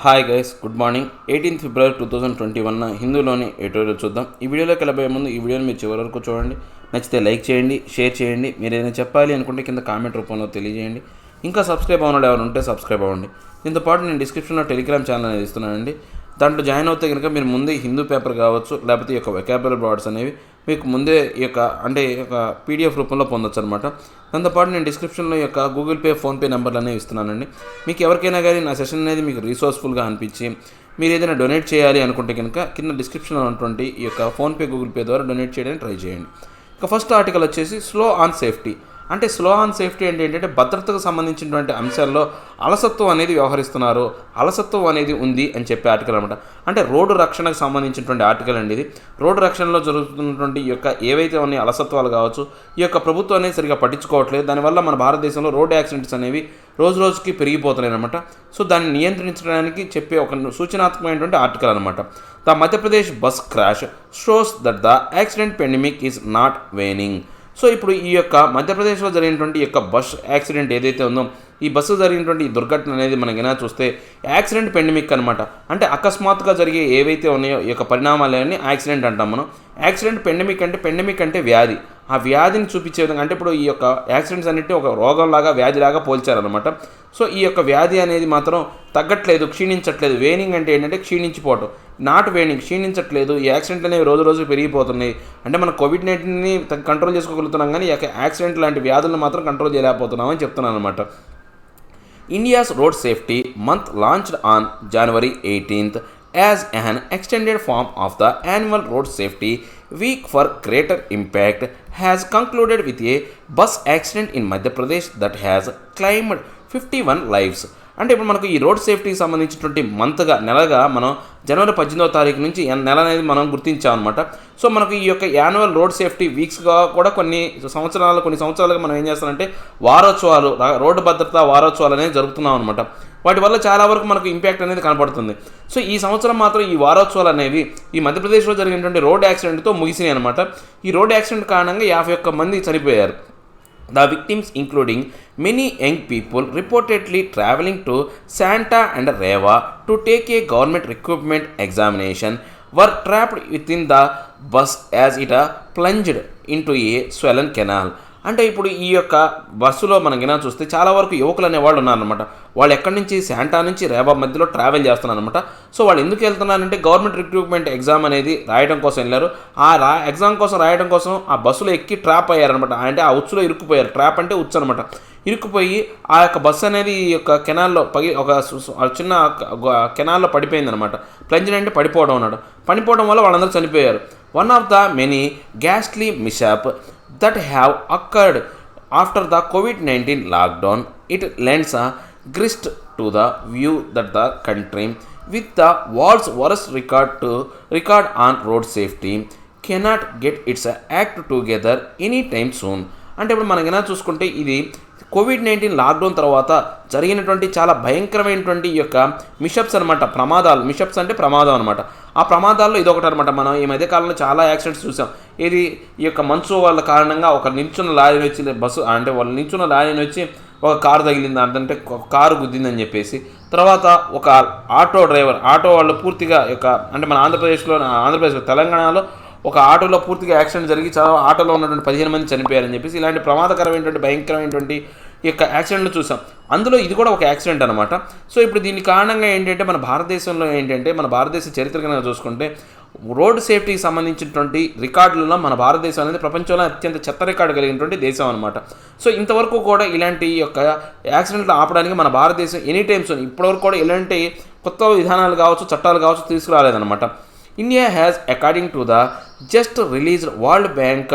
Hi guys, good morning. 18 ఫిబ్రవరి 2021 హిందూలోని editorial చూద్దాం. ఈ వీడియోలోకి వెళ్ళబోయే ముందు ఈ వీడియోని మీరు చివరి వరకు చూడండి. నచ్చితే లైక్ చేయండి, షేర్ చేయండి. మీరు ఏదైనా చెప్పాలి అనుకుంటే కింద కామెంట్ రూపంలో తెలియజేయండి. ఇంకా సబ్స్క్రైబ్ అవ్వడం ఎవరు ఉంటే సబ్స్క్రైబ్ అవ్వండి. దీంతో పాటు నేను డిస్క్రిప్షన్లో టెలిగ్రామ్ ఛానల్ అనేది ఇస్తున్నానండి. దాంట్లో జాయిన్ అవుతే కనుక మీరు ముందే హిందూ పేపర్ కావచ్చు, లేకపోతే ఈ యొక్క వెకాబులరీ వర్డ్స్ అనేవి మీకు ముందే ఈ యొక్క పీడిఎఫ్ రూపంలో పొందొచ్చు అనమాట. దాంతోపాటు నేను డిస్క్రిప్షన్లో యొక్క గూగుల్ పే, ఫోన్పే నెంబర్లు అనేవి ఇస్తున్నానండి. మీకు ఎవరికైనా కానీ నా సెషన్ అనేది మీకు రీసోర్స్ఫుల్గా అనిపించి మీరు ఏదైనా డొనేట్ చేయాలి అనుకుంటే కనుక కింద డిస్క్రిప్షన్లో ఉన్నటువంటి ఈ యొక్క ఫోన్పే, గూగుల్ పే ద్వారా డొనేట్ చేయడానికి ట్రై చేయండి. ఇక ఫస్ట్ ఆర్టికల్ వచ్చేసి స్లో ఆన్ సేఫ్టీ. అంటే స్లో ఆన్ సేఫ్టీ అంటే ఏంటంటే భద్రతకు సంబంధించినటువంటి అంశాల్లో అలసత్వం అనేది వ్యవహరిస్తున్నారు, అలసత్వం అనేది ఉంది అని చెప్పే ఆర్టికల్ అనమాట. అంటే రోడ్డు రక్షణకు సంబంధించినటువంటి ఆర్టికల్ అండి ఇది. రోడ్డు రక్షణలో జరుగుతున్నటువంటి ఈ యొక్క ఏవైతే ఉన్నాయి అలసత్వాలు కావచ్చు, ఈ యొక్క ప్రభుత్వం అనేది సరిగా పట్టించుకోవట్లేదు. దానివల్ల మన భారతదేశంలో రోడ్ యాక్సిడెంట్స్ అనేవి రోజు రోజుకి పెరిగిపోతున్నాయి అనమాట. సో దాన్ని నియంత్రించడానికి చెప్పే ఒక సూచనాత్మకమైనటువంటి ఆర్టికల్ అనమాట. The Madhya Pradesh bus crash shows that the accident pandemic is not waning. So ఇప్పుడు ఈ యొక్క మధ్యప్రదేశ్లో జరిగినటువంటి ఈ యొక్క బస్ యాక్సిడెంట్ ఏదైతే ఉందో, ఈ బస్సు జరిగినటువంటి ఈ దుర్ఘటన అనేది మనకి ఎలా చూస్తే యాక్సిడెంట్ పెండమిక్ అనమాట. అంటే అకస్మాత్తుగా జరిగే ఏవైతే ఉన్నాయో ఈ యొక్క పరిణామాలన్నీ యాక్సిడెంట్ అంటాం మనం. యాక్సిడెంట్ పెండమిక్ అంటే వ్యాధి. ఆ వ్యాధిని చూపించే విధంగా అంటే ఇప్పుడు ఈ యొక్క యాక్సిడెంట్స్ అన్నిటి ఒక రోగంలాగా వ్యాధిలాగా పోల్చారనమాట. సో ఈ యొక్క వ్యాధి అనేది మాత్రం తగ్గట్లేదు, క్షీణించట్లేదు. వేనింగ్ అంటే ఏంటంటే క్షీణించిపోవటం, నాట్ వేనింగ్, క్షీణించట్లేదు. ఈ యాక్సిడెంట్లు అనేవి రోజు రోజు పెరిగిపోతున్నాయి. అంటే మనం కోవిడ్-19ని కంట్రోల్ చేసుకోగలుగుతున్నాం, కానీ ఈ యొక్క యాక్సిడెంట్ లాంటి వ్యాధులను మాత్రం కంట్రోల్ చేయలేకపోతున్నాం అని చెప్తున్నాను అనమాట. India's road safety month launched on January 18th as an extended form of the annual road safety week for greater impact has concluded with a bus accident in Madhya Pradesh that has claimed 51 lives. అంటే ఇప్పుడు మనకు ఈ road సేఫ్టీకి సంబంధించినటువంటి నెలగా మనం జనవరి 18వ తారీఖు నుంచి నెల అనేది మనం గుర్తించామన్నమాట. సో మనకు ఈ యొక్క యాన్యువల్ రోడ్ సేఫ్టీ వీక్స్గా కూడా కొన్ని సంవత్సరాలుగా మనం ఏం చేస్తామంటే వారోత్సవాలు, రోడ్డు భద్రతా వారోత్సవాలు అనేది జరుపుతున్నాం అనమాట. వాటి వల్ల చాలా వరకు మనకు ఇంపాక్ట్ అనేది కనపడుతుంది. సో ఈ సంవత్సరం మాత్రం ఈ వారోత్సవాలు అనేవి ఈ మధ్యప్రదేశ్లో జరిగినటువంటి రోడ్ యాక్సిడెంట్తో ముగిసినాయి అనమాట. ఈ రోడ్ యాక్సిడెంట్ కారణంగా 51 మంది చనిపోయారు. The victims, including many young people reportedly traveling to Santa and Reva to take a government recruitment examination, were trapped within the bus as it plunged into a swollen canal. అంటే ఇప్పుడు ఈ యొక్క బస్సులో మనకి చూస్తే చాలా వరకు యువకులు అనేవాళ్ళు ఉన్నారనమాట. వాళ్ళు ఎక్కడి నుంచి శాంటా నుంచి రేవా మధ్యలో ట్రావెల్ చేస్తున్నారనమాట. సో వాళ్ళు ఎందుకు వెళ్తున్నారంటే గవర్నమెంట్ రిక్రూట్మెంట్ ఎగ్జామ్ అనేది రాయడం కోసం వెళ్ళారు. ఆ ఎగ్జామ్ కోసం రాయడం కోసం ఆ బస్సులో ఎక్కి ట్రాప్ అయ్యారనమాట. అంటే ఆ ఉచ్చులో ఇరుక్కుపోయారు. ట్రాప్ అంటే ఉచ్చు అనమాట. ఇరుక్కుపోయి ఆ యొక్క బస్సు అనేది ఈ యొక్క కెనాల్లో ఒక చిన్న కెనాల్లో పడిపోయిందనమాట. ప్లంజ్ అంటే పడిపోవడం అన్నాడు. పడిపోవడం వల్ల వాళ్ళందరూ చనిపోయారు. One of the many ghastly mishap that have occurred after the COVID-19 lockdown, it lends a grist to the view that the country, with the world's worst record on road safety, cannot get its act together anytime soon. అంటే ఇప్పుడు మనకి చూసుకుంటే ఇది COVID-19 lockdown తర్వాత జరిగినటువంటి చాలా భయంకరమైనటువంటి ఈ యొక్క మిషప్స్ అనమాట, ప్రమాదాలు. మిషప్స్ అంటే ప్రమాదం అనమాట. ఆ ప్రమాదాల్లో ఇదొకటి అనమాట. మనం ఈ మధ్యకాలంలో చాలా యాక్సిడెంట్స్ చూసాం. ఇది ఈ యొక్క మంచు వాళ్ళ కారణంగా ఒక నిల్చున్న లారీని వచ్చి బస్సు అంటే వాళ్ళు నిల్చున్న లారీని వచ్చి ఒక కారు తగిలింది, అంటే కారు గుద్దిందని చెప్పేసి. తర్వాత ఒక ఆటో వాళ్ళు పూర్తిగా అంటే మన ఆంధ్రప్రదేశ్ తెలంగాణలో ఒక ఆటోలో పూర్తిగా యాక్సిడెంట్ జరిగి చాలా ఆటోలో ఉన్నటువంటి 15 మంది చనిపోయారని చెప్పేసి ఇలాంటి ప్రమాదకరమైనటువంటి భయంకరమైనటువంటి ఈ యొక్క యాక్సిడెంట్లు చూసాం. అందులో ఇది కూడా ఒక యాక్సిడెంట్ అనమాట. సో ఇప్పుడు దీని కారణంగా ఏంటంటే మన భారతదేశ చరిత్ర కనుక చూసుకుంటే రోడ్ సేఫ్టీకి సంబంధించినటువంటి రికార్డులలో మన భారతదేశం అనేది ప్రపంచంలో అత్యంత చెత్త రికార్డు కలిగినటువంటి దేశం అనమాట. సో ఇంతవరకు కూడా ఇలాంటి యొక్క యాక్సిడెంట్లు ఆపడానికి మన భారతదేశం ఎనీ టైమ్స్ ఇప్పటివరకు కూడా ఇలాంటి కొత్త విధానాలు కావచ్చు, చట్టాలు కావచ్చు తీసుకురాలేదన్నమాట. India has, according to the just released World Bank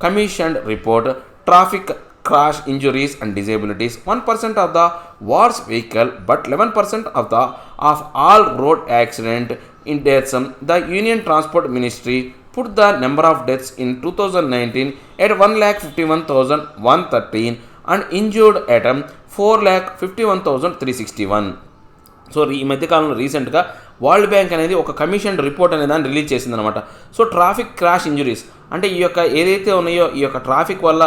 commissioned report, traffic crash injuries and disabilities, 1% of the world's vehicle, but 11% of all road accident in deaths. The Union Transport Ministry put the number of deaths in 2019 at 1,51,113 and injured at 4,51,361. So ఈ మధ్యకాలంలో రీసెంట్గా world bank అనేది ఒక commission report అనే దాన్ని release చేసిందనమాట. So traffic crash injuries అంటే ఈ యొక్క ఏదైతే ఉన్నాయో ఈ యొక్క ట్రాఫిక్ వల్ల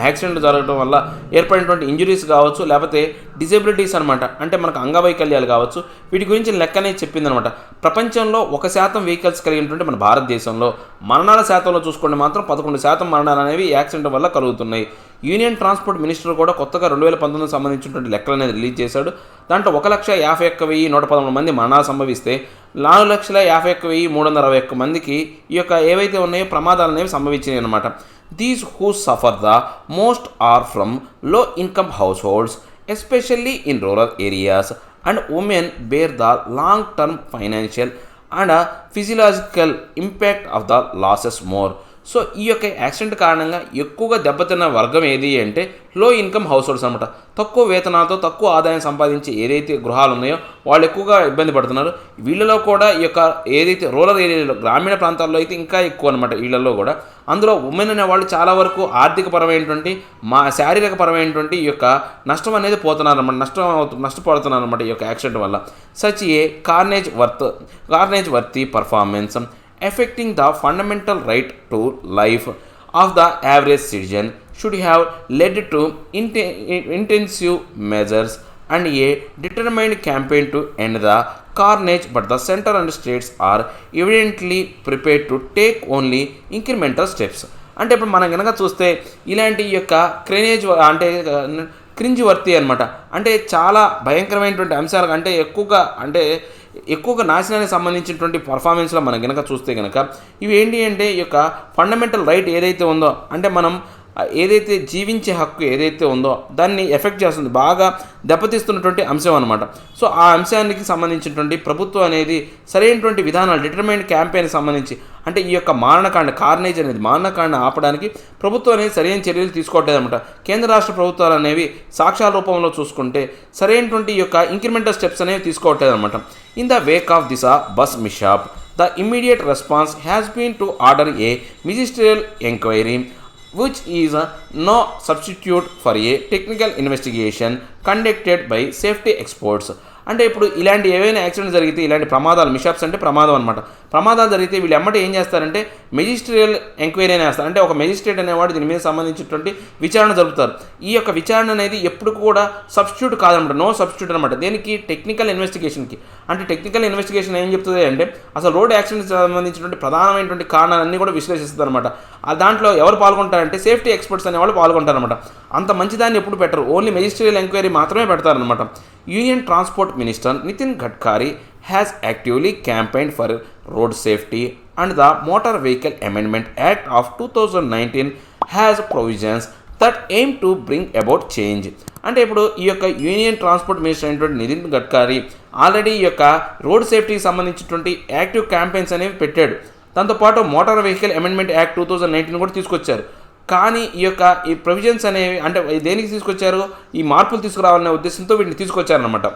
యాక్సిడెంట్ జరగడం వల్ల ఏర్పడినటువంటి ఇంజురీస్ కావచ్చు, లేకపోతే డిజబిలిటీస్ అనమాట, అంటే మనకు అంగవైకల్యాలు కావచ్చు, వీటి గురించి లెక్కనే చెప్పిందనమాట. ప్రపంచంలో 1% వెహికల్స్ కలిగినటువంటి మన భారతదేశంలో మరణాల శాతంలో చూసుకుంటే మాత్రం 11% మరణాలు అనేవి యాక్సిడెంట్ వల్ల కలుగుతున్నాయి. యూనియన్ ట్రాన్స్పోర్ట్ మినిస్టర్ కూడా కొత్తగా 2019 సంబంధించినటువంటి లెక్కలు అనేది రిలీజ్ చేశాడు. దాంట్లో 1,51,113 మంది మరణాలు సంభవిస్తే 4,51,361 మందికి ఈ యొక్క ఏవైతే ఉన్నాయో ప్రమాదాలు అనేవి సంభవించినాయి అనమాట. These who suffer the most are from low income household, especially in rural areas, and women bear the long term financial and physiological impact of the losses more. So ఈ యొక్క యాక్సిడెంట్ కారణంగా ఎక్కువగా దెబ్బతిన్న వర్గం ఏది అంటే లో income house holds అనమాట. తక్కువ వేతనాలతో తక్కువ ఆదాయం సంపాదించే ఏదైతే గృహాలు ఉన్నాయో వాళ్ళు ఎక్కువగా ఇబ్బంది పడుతున్నారు. వీళ్ళలో కూడా ఈ యొక్క ఏదైతే రూరల్ ఏరియాలో గ్రామీణ ప్రాంతాల్లో అయితే ఇంకా ఎక్కువ అనమాట వీళ్ళల్లో కూడా. అందులో ఉమెన్ అనే వాళ్ళు చాలా వరకు ఆర్థికపరమైనటువంటి శారీరక పరమైనటువంటి ఈ యొక్క నష్టం అనేది పోతున్నారన్నమాట, నష్టపడుతున్నారు అనమాట ఈ యొక్క యాక్సిడెంట్ వల్ల. Such a carnage worthy performance affecting the fundamental right to life of the average citizen should have led to intensive measures and a determined campaign to end the carnage, but the center and states are evidently prepared to take only incremental steps. అంటే ఇప్పుడు మనం కనుక చూస్తే ఇలాంటి ఈ యొక్క cringe వర్తి అనమాట, అంటే చాలా భయంకరమైనటువంటి అంశాలు, అంటే ఎక్కువగా నాశనానికి సంబంధించినటువంటి పర్ఫార్మెన్స్లో మనం కనుక చూస్తే కనుక ఇవి ఏంటి అంటే ఈ యొక్క ఫండమెంటల్ రైట్ ఏదైతే ఉందో, అంటే మనం ఏదైతే జీవించే హక్కు ఏదైతే ఉందో దాన్ని ఎఫెక్ట్ చేస్తుంది, బాగా దెబ్బతీస్తున్నటువంటి అంశం అనమాట. సో ఆ అంశానికి సంబంధించినటువంటి ప్రభుత్వం అనేది సరైనటువంటి విధానాలు డిటర్మైన్డ్ క్యాంపెయిన్కి సంబంధించి, అంటే ఈ యొక్క కార్నేజ్ అనేది మారణకాండ ఆపడానికి ప్రభుత్వం అనేది సరైన చర్యలు తీసుకోవట్లేదన్నమాట. కేంద్ర రాష్ట్ర ప్రభుత్వాలు అనేవి సాక్ష్యాల రూపంలో చూసుకుంటే సరైనటువంటి ఈ యొక్క ఇంక్రిమెంటల్ స్టెప్స్ అనేవి తీసుకోవట్లేదన్నమాట. In the wake of this bus mishap, the immediate response has been to order a ministerial enquiry which is no substitute for a technical investigation conducted by safety experts. అంటే ఇప్పుడు ఇలాంటి ఏవైనా accident జరిగితే, ఇలాంటి ప్రమాదాలు, మిషాప్స్ అంటే ప్రమాదం అనమాట, ప్రమాదాలు జరిగితే వీళ్ళు ఎమ్మటే ఏం చేస్తారంటే మెజిస్ట్రియల్ ఎంక్వైరీ అని వేస్తారు. అంటే ఒక మెజిస్ట్రేట్ అనేవాడు దీని మీద సంబంధించినటువంటి విచారణ జరుపుతారు. ఈ యొక్క విచారణ అనేది ఎప్పుడు కూడా సబ్స్టిట్యూట్ కాదనమాట, నో సబ్స్టిట్యూట్ అనమాట. దేనికి? టెక్నికల్ ఇన్వెస్టిగేషన్కి. అంటే టెక్నికల్ ఇన్వెస్టిగేషన్ ఏం చెప్తుంది అంటే అసలు రోడ్ యాక్సిడెంట్కి సంబంధించినటువంటి ప్రధానమైనటువంటి కారణాలన్నీ కూడా విశ్లేషిస్తుంది అనమాట. దాంట్లో ఎవరు పాల్గొంటారంటే సేఫ్టీ ఎక్స్పర్ట్స్ అనేవాళ్ళు పాల్గొంటారనమాట. అంత మంచిదాన్ని ఎప్పుడు పెట్టరు, ఓన్లీ మెజిస్ట్రియల్ ఎంక్వైరీ మాత్రమే పెడతారనమాట. Union transport minister Nitin Gadkari has actively campaigned for road safety, and the Motor Vehicle Amendment Act of 2019 has provisions that aim to bring about change. అంటే ఇప్పుడు ఈ యొక్క యూనియన్ ట్రాన్స్పోర్ట్ మినిస్టర్ అయినటువంటి నితిన్ గడ్కరీ ఆల్రెడీ ఈ యొక్క road సేఫ్టీకి సంబంధించినటువంటి యాక్టివ్ క్యాంపెయిన్స్ అనేవి పెట్టాడు. దాంతోపాటు మోటార్ వెహికల్ అమెండ్మెంట్ యాక్ట్ 2019 కూడా తీసుకొచ్చారు. కానీ ఈ ప్రొవిజన్స్ అనేవి అంటే దేనికి తీసుకొచ్చారు? ఈ మార్పులు తీసుకురావాలనే ఉద్దేశంతో వీటిని తీసుకొచ్చారనమాట.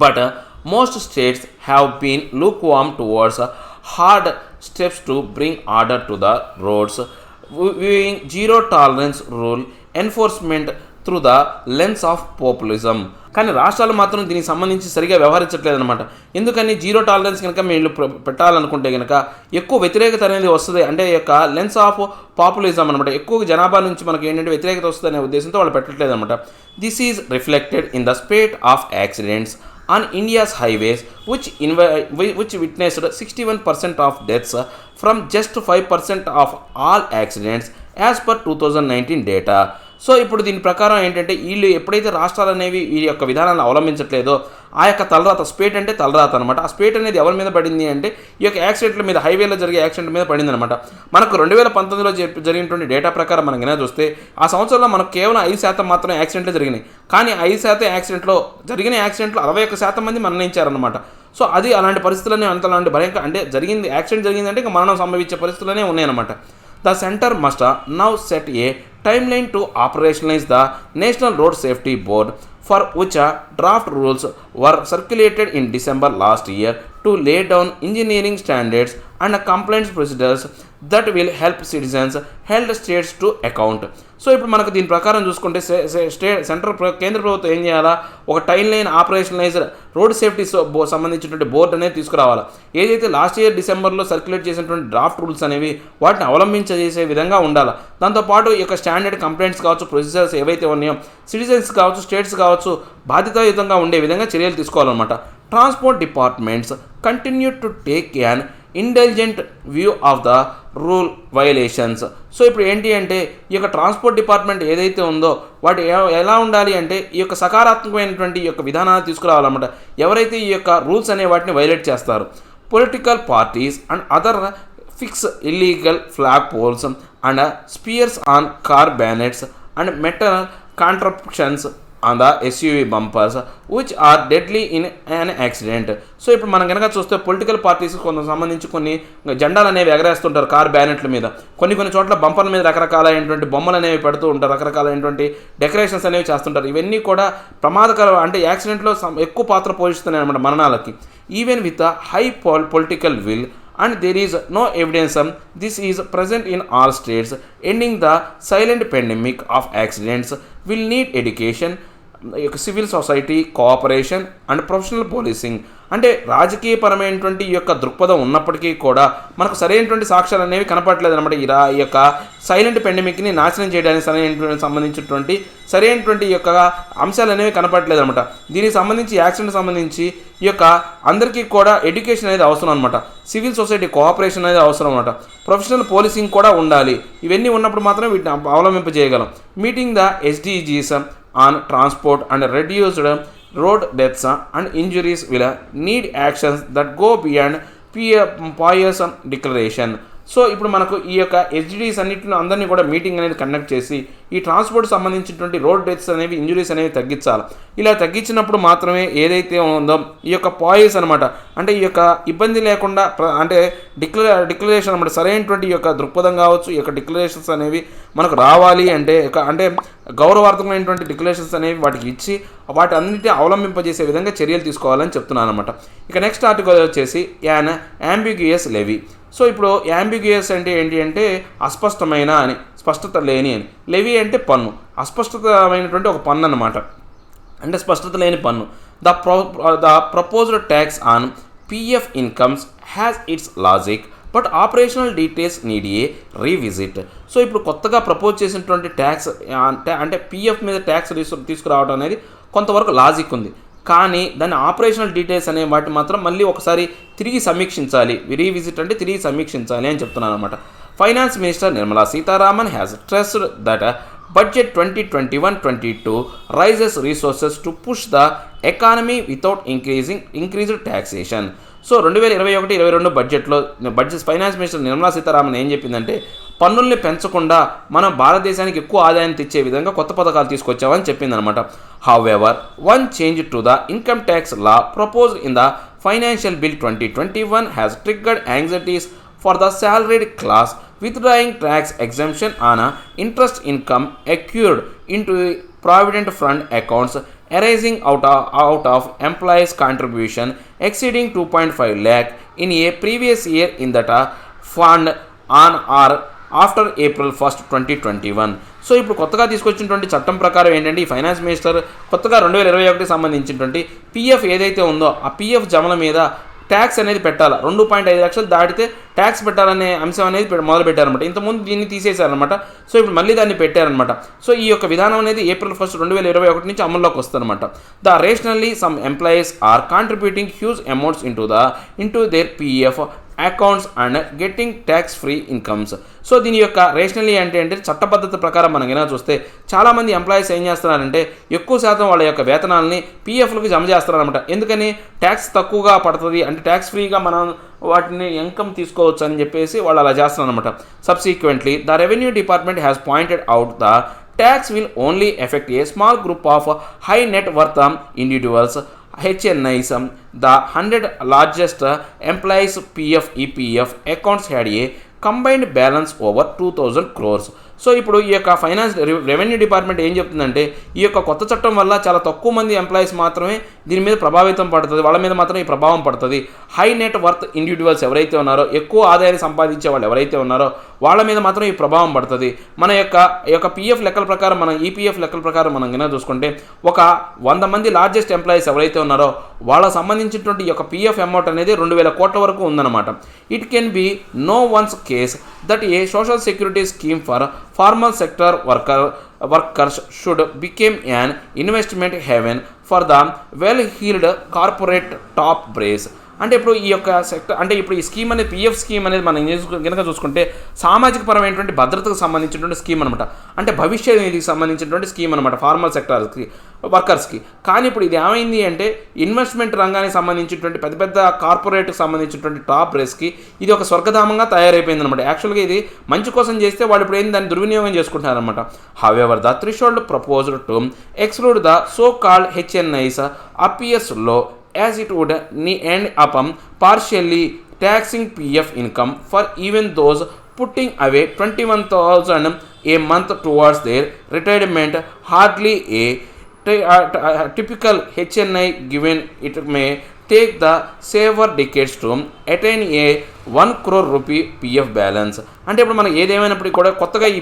But most states have been lukewarm towards hard steps to bring order to the roads, viewing zero tolerance rule enforcement through the lens of populism. కానీ రాష్ట్రాలు మాత్రం దీనికి సంబంధించి సరిగా వ్యవహరించట్లేదన్నమాట. ఎందుకని? జీరో టాలరెన్స్ కనుక వీళ్ళు పెట్టాలనుకుంటే కనుక ఎక్కువ వ్యతిరేకత అనేది వస్తుంది, అంటే ఈ యొక్క లెన్స్ ఆఫ్ పాపులిజం అనమాట. ఎక్కువ జనాభా నుంచి మనకి ఏంటంటే వ్యతిరేకత వస్తుంది అనే ఉద్దేశంతో వాళ్ళు పెట్టట్లేదు అనమాట. This is reflected in the spate of accidents on India's highways, which witnessed 61% of deaths from just 5% of all accidents as per 2019 data. So ఇప్పుడు దీని ప్రకారం ఏంటంటే వీళ్ళు ఎప్పుడైతే రాష్ట్రాలు అనేవి ఈ యొక్క విధానాన్ని అవలంబించట్లేదో ఆ యొక్క తలరాత, స్పేట్ అంటే తలరాత అనమాట. ఆ స్పేట్ అనేది ఎవరి మీద పడింది అంటే ఈ యొక్క యాక్సిడెంట్ల మీద, హైవేలో జరిగే యాక్సిడెంట్ మీద పడింది అనమాట. మనకు 2019లో జరిగినటువంటి డేటా ప్రకారం మనం కనుక చూస్తే ఆ సంవత్సరంలో మనకు కేవలం 5% మాత్రం యాక్సిడెంట్లు జరిగినాయి. కానీ 5% యాక్సిడెంట్లో 61% మంది మరణించారనమాట. సో అది అలాంటి పరిస్థితులనే అలాంటి భయంకర, అంటే యాక్సిడెంట్ జరిగిందంటే ఇంకా మరణం సంభవించే పరిస్థితులనే ఉన్నాయన్నమాట. The center must now set a timeline to operationalize the National Road Safety Board, for which draft rules were circulated in December last year to lay down engineering standards and complaints procedures that will help citizens held states to account. So ఇప్పుడు మనకు దీని ప్రకారం చూసుకుంటే కేంద్ర ప్రభుత్వం ఏం చేయాలా, ఒక టైం లైన్ ఆపరేషనలైజ్డ్ రోడ్ సేఫ్టీ సంబంధించినటువంటి బోర్డు అనేది తీసుకురావాలి. ఏదైతే లాస్ట్ ఇయర్ డిసెంబర్లో సర్క్యులేట్ చేసినటువంటి డ్రాఫ్ట్ రూల్స్ అనేవి వాటిని అవలంబించేసే విధంగా ఉండాలి. దాంతోపాటు ఈ యొక్క స్టాండర్డ్ కంప్లైంట్స్ కావచ్చు, ప్రొసీజర్స్ ఏవైతే ఉన్నాయో సిటిజన్స్ కావచ్చు, స్టేట్స్ కావచ్చు బాధ్యతాయుతంగా ఉండే విధంగా చర్యలు తీసుకోవాలన్నమాట. Transport departments continue to take an intelligent view of the rule violations. So ఇప్పుడు ఏంటి అంటే ఈ యొక్క ట్రాన్స్పోర్ట్ డిపార్ట్మెంట్ ఏదైతే ఉందో వాటి ఎలా ఉండాలి అంటే ఈ యొక్క సకారాత్మకమైనటువంటి ఈ యొక్క విధానాన్ని తీసుకురావాలన్నమాట. ఎవరైతే ఈ యొక్క రూల్స్ అనే వాటిని వైలేట్ చేస్తారు. Political parties and other fix illegal flag poles and spears on car bonnets and metal contraptions on the SUV bumpers which are deadly in an accident. So ఇప్పుడు మనం కనుక చూస్తే పొలిటికల్ పార్టీస్ కొంత సంబంధించి కొన్ని జెండాలు అనేవి ఎగరేస్తుంటారు కార్ బ్యానెట్ల మీద, కొన్ని చోట్ల బంపర్ల మీద రకరకాలైనటువంటి బొమ్మలు అనేవి పెడుతూ ఉంటారు, రకరకాలైనటువంటి డెకరేషన్స్ అనేవి చేస్తుంటారు. ఇవన్నీ కూడా ప్రమాదకరం, అంటే యాక్సిడెంట్లో ఎక్కువ పాత్ర పోషిస్తున్నాయి అన్నమాట మరణాలకి. Even with a high political will and there is no evidence this is present in all states. Ending the silent pandemic of accidents will need education, civil society cooperation and professional policing. అంటే రాజకీయపరమైనటువంటి ఈ యొక్క దృక్పథం ఉన్నప్పటికీ కూడా మనకు సరైనటువంటి సాక్ష్యాలు అనేవి కనపడలేదు అనమాట. ఈ యొక్క సైలెంట్ పెండమిక్ని నాశనం చేయడానికి సంబంధించినటువంటి సరైనటువంటి ఈ యొక్క అంశాలు అనేవి కనపడలేదు అనమాట. దీనికి సంబంధించి యాక్సిడెంట్ సంబంధించి ఈ యొక్క అందరికీ కూడా ఎడ్యుకేషన్ అనేది అవసరం అనమాట. సివిల్ సొసైటీ కోఆపరేషన్ అనేది అవసరం అనమాట. ప్రొఫెషనల్ పోలీసింగ్ కూడా ఉండాలి. ఇవన్నీ ఉన్నప్పుడు మాత్రమే వీటిని అవలంబింపజేయగలం. Meeting the SDGs on transport and reduced road deaths and injuries will need actions that go beyond pious declaration. So ఇప్పుడు మనకు ఈ యొక్క SDGs అన్నింటిని అందరినీ కూడా మీటింగ్ అనేది కండక్ట్ చేసి ఈ ట్రాన్స్పోర్ట్ సంబంధించినటువంటి రోడ్ డెత్స్ అనేవి, ఇంజురీస్ అనేవి తగ్గించాలి. ఇలా తగ్గించినప్పుడు మాత్రమే ఏదైతే ఉందో ఈ యొక్క పాయిస్ అనమాట, అంటే ఈ యొక్క ఇబ్బంది లేకుండా అంటే డిక్లరేషన్ అనమాట, సరైనటువంటి ఈ యొక్క దృక్పథం కావచ్చు, ఈ యొక్క డిక్లరేషన్స్ అనేవి మనకు రావాలి అంటే అంటే గౌరవార్థమైనటువంటి డిక్లరేషన్స్ అనేవి వాటికి ఇచ్చి వాటి అన్నింటినీ అవలంబింపజేసే విధంగా చర్యలు తీసుకోవాలని చెప్తున్నాను అనమాట. ఇక నెక్స్ట్ ఆర్టికల్ వచ్చేసి యాన్ అంబిగ్యూయస్ లెవీ. సో ఇప్పుడు యాంబిగ్యూయస్ అంటే ఏంటి అంటే అస్పష్టమైన అని, స్పష్టత లేని అని. లెవీ అంటే పన్ను, అస్పష్టతమైనటువంటి ఒక పన్ను అన్నమాట, అంటే స్పష్టత లేని పన్ను. The proposed tax on PF incomes has its logic but operational details need a revisit. So ఇప్పుడు కొత్తగా ప్రపోజ్ చేసినటువంటి ట్యాక్స్ అంటే PF మీద ట్యాక్స్ తీసుకురావడం అనేది కొంతవరకు లాజిక్ ఉంది, కానీ దాని ఆపరేషనల్ డీటెయిల్స్ అనే వాటి మాత్రం మళ్ళీ ఒకసారి తిరిగి సమీక్షించాలి. రీవిజిట్ అంటే తిరిగి సమీక్షించాలి అని చెప్తున్నాను అనమాట. Finance minister Nirmala Sitharaman has stressed that budget 2021-22 raises resources to push the economy without increased taxation. So 2021-22 budget finance minister Nirmala Sitharaman ఏం చెప్పిందంటే పన్నుల్ని పెంచకుండా మనం భారతదేశానికి ఎక్కువ ఆదాయాన్ని తెచ్చే విధంగా కొత్త పథకాలు తీసుకొచ్చామని చెప్పిందనమాట. However one change to the income tax law proposed in the financial bill 2021 has triggered anxieties for the salaried class, withdrawing tax exemption on interest income accrued into provident fund accounts arising out of employees' contribution exceeding 2.5 lakh in a previous year in that fund on or after April 1, 2021. So ఇప్పుడు కొత్తగా తీసుకొచ్చినటువంటి చట్టం ప్రకారం ఏంటంటే ఈ finance minister కొత్తగా 2021 సంబంధించినటువంటి PF ఏదైతే ఉందో ఆ PF జమల మీద ట్యాక్స్ అనేది పెట్టాలి. 2.5 లక్షలు దాటితే ట్యాక్స్ పెట్టాలనే అంశం అనేది మొదలు పెట్టారనమాట. ఇంతకుముందు దీన్ని తీసేశారనమాట. సో ఇప్పుడు మళ్ళీ దాన్ని పెట్టారనమాట. సో ఈ యొక్క విధానం అనేది April 1, 2021 నుంచి అమల్లోకి వస్తుందన్నమాట. The rationale some employees are contributing huge amounts into their PF accounts and getting tax free incomes. So దీని యొక్క రేషనల్లీ అంటే చట్టబద్ధత ప్రకారం మనం ఏమైనా చూస్తే చాలామంది ఎంప్లాయీస్ ఏం చేస్తున్నారంటే ఎక్కువ శాతం వాళ్ళ యొక్క వేతనాలని PFలకు జమ చేస్తారనమాట. ఎందుకని ట్యాక్స్ తక్కువగా పడుతుంది అంటే ట్యాక్స్ ఫ్రీగా మనం వాటిని ఇన్కమ్ తీసుకోవచ్చు అని చెప్పేసి వాళ్ళు అలా చేస్తారనమాట. Subsequently the revenue department has pointed out the tax will only affect a small group of high net worth individuals, HNIs. The 100 largest employees PF EPF accounts had a combined balance over 2000 crores. So ఇప్పుడు ఈ యొక్క revenue department ఏం చెప్తుందంటే ఈ యొక్క కొత్త చట్టం వల్ల చాలా తక్కువ మంది ఎంప్లాయీస్ మాత్రమే దీని మీద ప్రభావితం పడుతుంది, వాళ్ళ మీద మాత్రం ఈ ప్రభావం పడుతుంది. హై నెట్ వర్త్ ఇండివిజువల్స్ ఎవరైతే ఉన్నారో, ఎక్కువ ఆదాయాన్ని సంపాదించే వాళ్ళు ఎవరైతే ఉన్నారో వాళ్ళ మీద మాత్రం ఈ ప్రభావం పడుతుంది. మన యొక్క పిఎఫ్ లెక్కల ప్రకారం, మన ఈపీఎఫ్ లెక్కల ప్రకారం మనం కింద చూసుకుంటే ఒక 100 మంది లార్జెస్ట్ ఎంప్లాయీస్ ఎవరైతే ఉన్నారో వాళ్ళకి సంబంధించినటువంటి ఈ యొక్క పిఎఫ్ అమౌంట్ అనేది 2000 కోట్ల వరకు ఉందన్నమాట. It can be no one's case that a social security scheme for formal sector workers should become an investment haven for the well-heeled corporate top brass. అంటే ఇప్పుడు ఈ యొక్క సెక్టర్ అంటే ఇప్పుడు ఈ స్కీమ్ అనేది పిఎఫ్ స్కీమ్ అనేది మనం కనుక చూసుకుంటే సామాజిక పరమైనటువంటి భద్రతకు సంబంధించినటువంటి స్కీమ్ అనమాట. అంటే భవిష్య నిధికి సంబంధించినటువంటి స్కీమ్ అనమాట ఫార్మల్ సెక్టర్కి వర్కర్స్కి. కానీ ఇప్పుడు ఇది ఏమైంది అంటే ఇన్వెస్ట్మెంట్ రంగానికి సంబంధించినటువంటి పెద్ద పెద్ద కార్పొరేట్కి సంబంధించినటువంటి టాప్ రేస్కి ఇది ఒక స్వర్గధామంగా తయారైపోయింది అనమాట. యాక్చువల్గా ఇది మంచి కోసం చేస్తే వాళ్ళు ఇప్పుడు ఏంది దాన్ని దుర్వినియోగం చేసుకుంటున్నారనమాట. However the threshold proposed to exclude the so called HNIs appears low as it would end up partially taxing PF income for even those putting away 21,000 a month towards their retirement. Hardly a typical HNI, given it may take the several decades to attain a 1 crore rupee PF balance. అంటే ఇప్పుడు మనం ఏదేమైనప్పటికీ కూడా కొత్తగా ఈ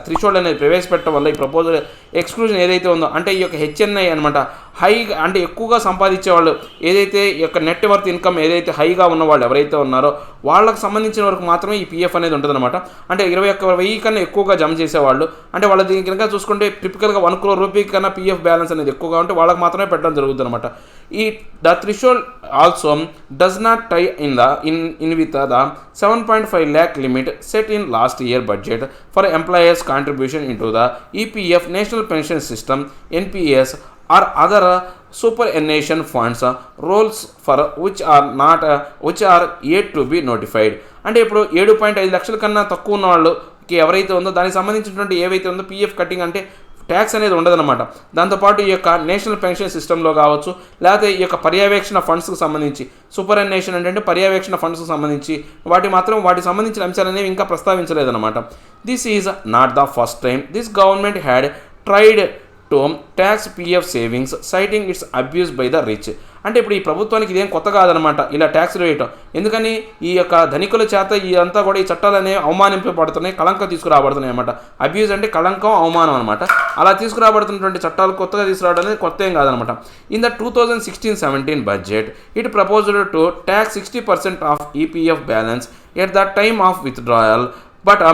threshold అనేది ప్రవేశపెట్టడం వల్ల ఈ ప్రపోజల్ ఎక్స్క్లూజన్ ఏదైతే ఉందో అంటే ఈ యొక్క హెచ్ఎన్ఐ అనమాట హైగా అంటే ఎక్కువగా సంపాదించే వాళ్ళు ఏదైతే ఈ యొక్క నెట్ వర్త్ ఇన్కమ్ ఏదైతే హైగా ఉన్న వాళ్ళు ఎవరైతే ఉన్నారో వాళ్ళకి సంబంధించిన వరకు మాత్రమే ఈ పిఎఫ్ అనేది ఉంటుందన్నమాట. అంటే 21,000 కన్నా ఎక్కువగా జమ చేసేవాళ్ళు అంటే వాళ్ళ దీని కనుక చూసుకుంటే టిపికల్గా 1 crore రూపీ కన్నా పిఎఫ్ బ్యాలెన్స్ అనేది ఎక్కువగా ఉంటే వాళ్ళకి మాత్రమే పెట్టడం జరుగుతుంది అనమాట. ఈ the threshold also does not tie in with the 7.5 lakh limit set in last year budget for employers contribution into the EPF National Pension System NPS or other superannuation funds roles for which are yet to be notified. అంటే ఇప్పుడు 7.5 లక్షల కన్నా తక్కువ ఉన్న వాళ్ళకి ఎవరైతే ఉందో దానికి సంబంధించినటువంటి ఏవైతే ఉందో పిఎఫ్ కటింగ్ అంటే ట్యాక్స్ అనేది ఉండదన్నమాట. దాంతోపాటు ఈ యొక్క నేషనల్ పెన్షన్ సిస్టంలో కావచ్చు లేకపోతే ఈ యొక్క పర్యవేక్షణ ఫండ్స్కి సంబంధించి సూపరన్నేషన్ అంటే పర్యవేక్షణ ఫండ్స్కి సంబంధించి వాటికి సంబంధించిన అంశాలు అనేవి ఇంకా ప్రస్తావించలేదన్నమాట. This is not the first time this government had tried to tax PF savings citing its abuse by the rich. అంటే ఇప్పుడు ఈ ప్రభుత్వానికి ఇదేం కొత్త కాదనమాట ఇలా ట్యాక్స్లు వేయటం. ఎందుకని ఈ యొక్క ధనికుల చేత ఇదంతా కూడా ఈ చట్టాలు అనేవి అవమానింపబడుతున్నాయి, కళంకం తీసుకురాబడుతున్నాయి అనమాట. అబ్యూజ్ అంటే కళంకం, అవమానం అనమాట. అలా తీసుకురాబడుతున్నటువంటి చట్టాలు కొత్తగా తీసుకురావడం అనేది కొత్త ఏం కాదనమాట. In the 2016-17 budget it proposed to tax 60% of EPF balance at the time of withdrawal but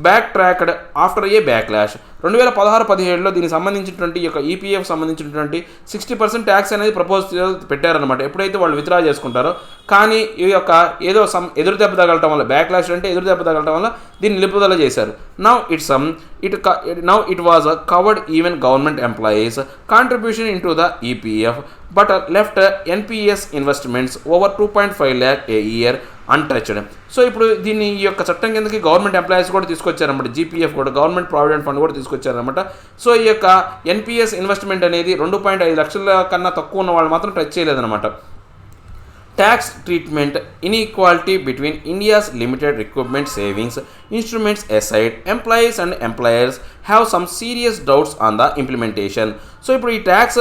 backtracked after a backlash. 2016-17లో దీనికి సంబంధించినటువంటి ఈ యొక్క ఈపీఎఫ్ సంబంధించినటువంటి 60% ట్యాక్స్ అనేది ప్రపోజ్ పెట్టారనమాట ఎప్పుడైతే వాళ్ళు విత్డ్రా చేసుకుంటారో. కానీ ఈ యొక్క ఏదో ఎదురు దెబ్బ తగలటం వల్ల బ్యాక్లాష్ అంటే ఎదురు దెబ్బ తగలటం వల్ల దీన్ని నిలుపుదల చేశారు. Now it was covered even government employees contribution into the EPF but left NPS investments over 2.5 lakh a year untouched. So ఇప్పుడు దీన్ని ఈ యొక్క చట్టం కిందకి గవర్నమెంట్ ఎంప్లాయీస్ కూడా తీసుకొచ్చారన్నమాట. జీపీఎఫ్ కూడా గవర్నమెంట్ ప్రావిడెంట్ ఫండ్ కూడా తీసుకొచ్చారన్నమాట. సో ఈ యొక్క ఎన్పిఎస్ ఇన్వెస్ట్మెంట్ అనేది 2.5 లక్షల కన్నా తక్కువ ఉన్న వాళ్ళు మాత్రం టచ్ చేయలేదన్నమాట. Tax treatment inequality between India's limited requirement savings instruments aside, employees and employers have some serious doubts on the implementation. So ఇప్పుడు ఈ ట్యాక్స్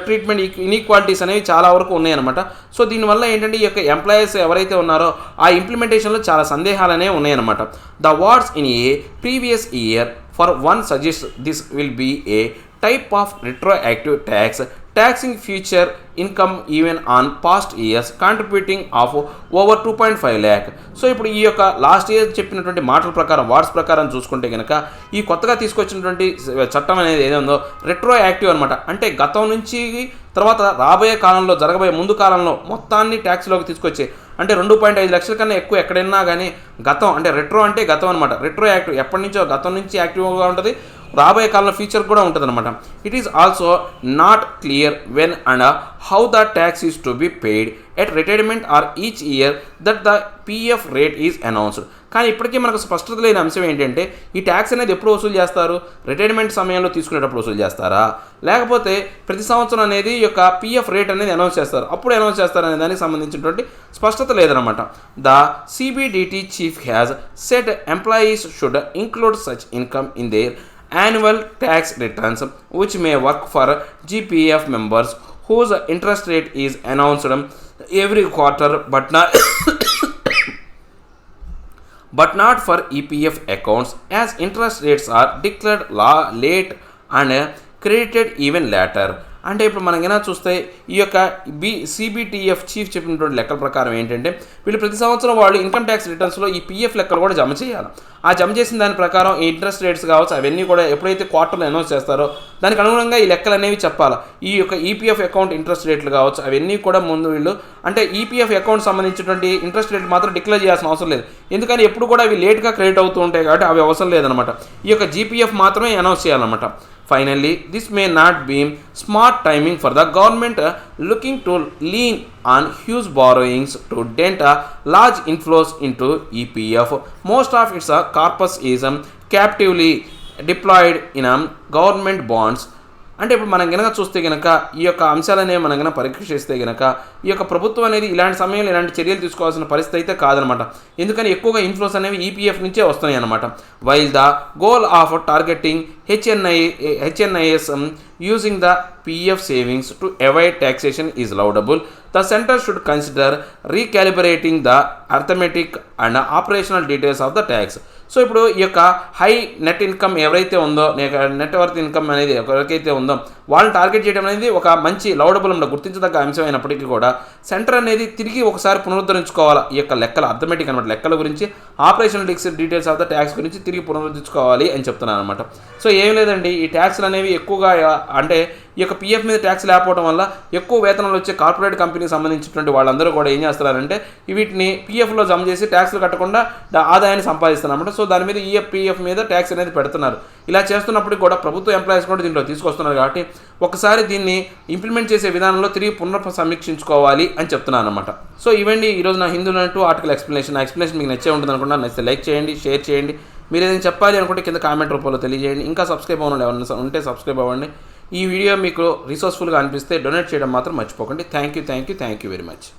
ట్రీట్మెంట్ ఇన్ఈక్వాలిటీస్ అనేవి చాలా వరకు ఉన్నాయన్నమాట. సో దీనివల్ల ఏంటంటే ఈ యొక్క ఎంప్లాయీస్ ఎవరైతే ఉన్నారో ఆ ఇంప్లిమెంటేషన్లో చాలా సందేహాలు అనేవి ఉన్నాయన్నమాట. The words in a previous year for one suggest this will be a type of retroactive taxing future income even on past years contributing of over 2.5 lakh. So ఇప్పుడు ఈ యొక్క లాస్ట్ ఇయర్ చెప్పినటువంటి మాటల ప్రకారం వార్డ్స్ ప్రకారం చూసుకుంటే కనుక ఈ కొత్తగా తీసుకొచ్చినటువంటి చట్టం అనేది ఏదో రెట్రో యాక్టివ్ అనమాట. అంటే గతం నుంచి తర్వాత రాబోయే కాలంలో జరగబోయే ముందు కాలంలో మొత్తాన్ని ట్యాక్స్లోకి తీసుకొచ్చే అంటే 2.5 లక్షల కన్నా ఎక్కువ ఎక్కడైనా కానీ గతం అంటే రెట్రో అంటే గతం అనమాట. రెట్రో యాక్టివ్ ఎప్పటి నుంచో గతం నుంచి యాక్టివ్గా ఉంటుంది. రాబోయే కాలంలో ఫ్యూచర్ కూడా ఉంటుంది అనమాట. It is also not clear when and how the tax is to be paid at retirement or each year that the PF rate is announced. కానీ ఇప్పటికీ మనకు స్పష్టత లేని అంశం ఏంటంటే ఈ ట్యాక్స్ అనేది ఎప్పుడు వసూలు చేస్తారు? రిటైర్మెంట్ సమయంలో తీసుకునేటప్పుడు వసూలు చేస్తారా, లేకపోతే ప్రతి సంవత్సరం అనేది ఈ యొక్క పిఎఫ్ రేట్ అనేది అనౌన్స్ చేస్తారు, అప్పుడు అనౌన్స్ చేస్తారు అనే దానికి సంబంధించినటువంటి స్పష్టత లేదనమాట. The CBDT chief has said employees should include such income in there annual tax returns which may work for GPF members whose interest rate is announced every quarter but not for EPF accounts, as interest rates are declared late and credited even later. అంటే ఇప్పుడు మనకైనా చూస్తే ఈ యొక్క సిబిటిఎఫ్ chief చెప్పినటువంటి లెక్కల ప్రకారం ఏంటంటే వీళ్ళు ప్రతి సంవత్సరం వాళ్ళు ఇన్కమ్ ట్యాక్స్ రిటర్న్స్లో ఈ పిఎఫ్ లెక్కలు కూడా జమ చేయాలి. ఆ జమ చేసిన దాని ప్రకారం ఈ ఇంట్రెస్ట్ రేట్స్ కావచ్చు అవన్నీ కూడా ఎప్పుడైతే క్వార్టర్లో అనౌన్స్ చేస్తారో దానికి అనుగుణంగా ఈ లెక్కలు అనేవి చెప్పాలి. ఈ యొక్క ఈపీఎఫ్ అకౌంట్ ఇంట్రెస్ట్ రేట్లు కావచ్చు అవన్నీ కూడా ముందు వీళ్ళు అంటే ఈపీఎఫ్ అకౌంట్ సంబంధించినటువంటి ఇంట్రెస్ట్ రేట్ మాత్రం డిక్లేర్ చేయాల్సిన అవసరం లేదు. ఎందుకని ఎప్పుడు కూడా అవి లేట్గా క్రెడిట్ అవుతూ ఉంటాయి కాబట్టి అవి అవసరం లేదనమాట. ఈ యొక్క జీపీఎఫ్ మాత్రమే అనౌన్స్ చేయాలన్నమాట. Finally, this may not be smart timing for the government looking to lean on huge borrowings to dent large inflows into EPF. Most of its corpus is captively deployed in government bonds. అంటే ఇప్పుడు మనం కనుక చూస్తే కనుక ఈ యొక్క అంశాలనేవి మనం కనుక పరీక్షిస్తే కనుక ఈ యొక్క ప్రభుత్వం అనేది ఇలాంటి సమయంలో ఇలాంటి చర్యలు తీసుకోవాల్సిన పరిస్థితి అయితే కాదనమాట. ఎందుకని ఎక్కువగా ఇన్ఫ్లోస్ అనేవి ఈపీఎఫ్ నుంచే వస్తున్నాయి అనమాట. While the goal of targeting HNIs using the PF savings to avoid taxation is laudable. The center should consider recalibrating the arithmetic and operational details of the tax. So ఇప్పుడు ఈ యొక్క high net income ఎవరైతే ఉందో net worth income అనేది ఎవరికైతే ఉందో వాళ్ళని target చేయడం అనేది ఒక మంచి లౌడబుల్ గుర్తించదగ్గ అంశం అయినప్పటికీ కూడా సెంటర్ అనేది తిరిగి ఒకసారి పునరుద్ధరించుకోవాలి. ఈ యొక్క లెక్కల అర్థమెటిక్ అనమాట లెక్కల గురించి operational details of the tax గురించి తిరిగి పునరుద్ధరించుకోవాలి అని చెప్తున్నాను అనమాట. సో ఏం లేదండి, ఈ ట్యాక్స్లు అనేవి ఎక్కువగా అంటే ఈ యొక్క పిఎఫ్ మీద ట్యాక్స్ లేకపోవడం వల్ల ఎక్కువ వేతనాలు వచ్చే కార్పొరేట్ కంపెనీకి సంబంధించినటువంటి వాళ్ళందరూ కూడా ఏం చేస్తున్నారంటే వీటిని పిఎఫ్లో జమ చేసి ట్యాక్స్లు కట్టకుండా ఆదాయాన్ని సంపాదిస్తున్నారు. సో దాని మీద పిఎఫ్ మీద ట్యాక్స్ అనేది పెడుతున్నారు. ఇలా చేస్తున్నప్పుడు కూడా ప్రభుత్వ ఎంప్లాయీస్ కూడా దీంట్లో తీసుకొస్తున్నారు కాబట్టి ఒకసారి దీన్ని ఇంప్లిమెంట్ చేసే విధానంలో తిరిగి సమీక్షించుకోవాలి అని చెప్తున్నాను అనమాట. సో ఇవండి ఈరోజు నా హిందూ అంటూ ఆర్టికల్ ఎక్స్ప్లెనేషన్. మీకు నచ్చే ఉంటుంది అనుకుంటా. నచ్చితే లైక్ చేయండి, షేర్ చేయండి. మీరు ఏదైనా చెప్పాలి అనుకుంటే కింద కామెంట్ రూపంలో తెలియజేయండి. ఇంకా సబ్స్క్రైబ్ అవ్వండి, ఎవరైనా ఉంటే సబ్స్క్రైబ్ అవ్వండి. ఈ వీడియో మీకు రిసోర్స్ఫుల్గా అనిపిస్తే డొనేట్ చేయడం మాత్రం మర్చిపోకండి. Thank you very much.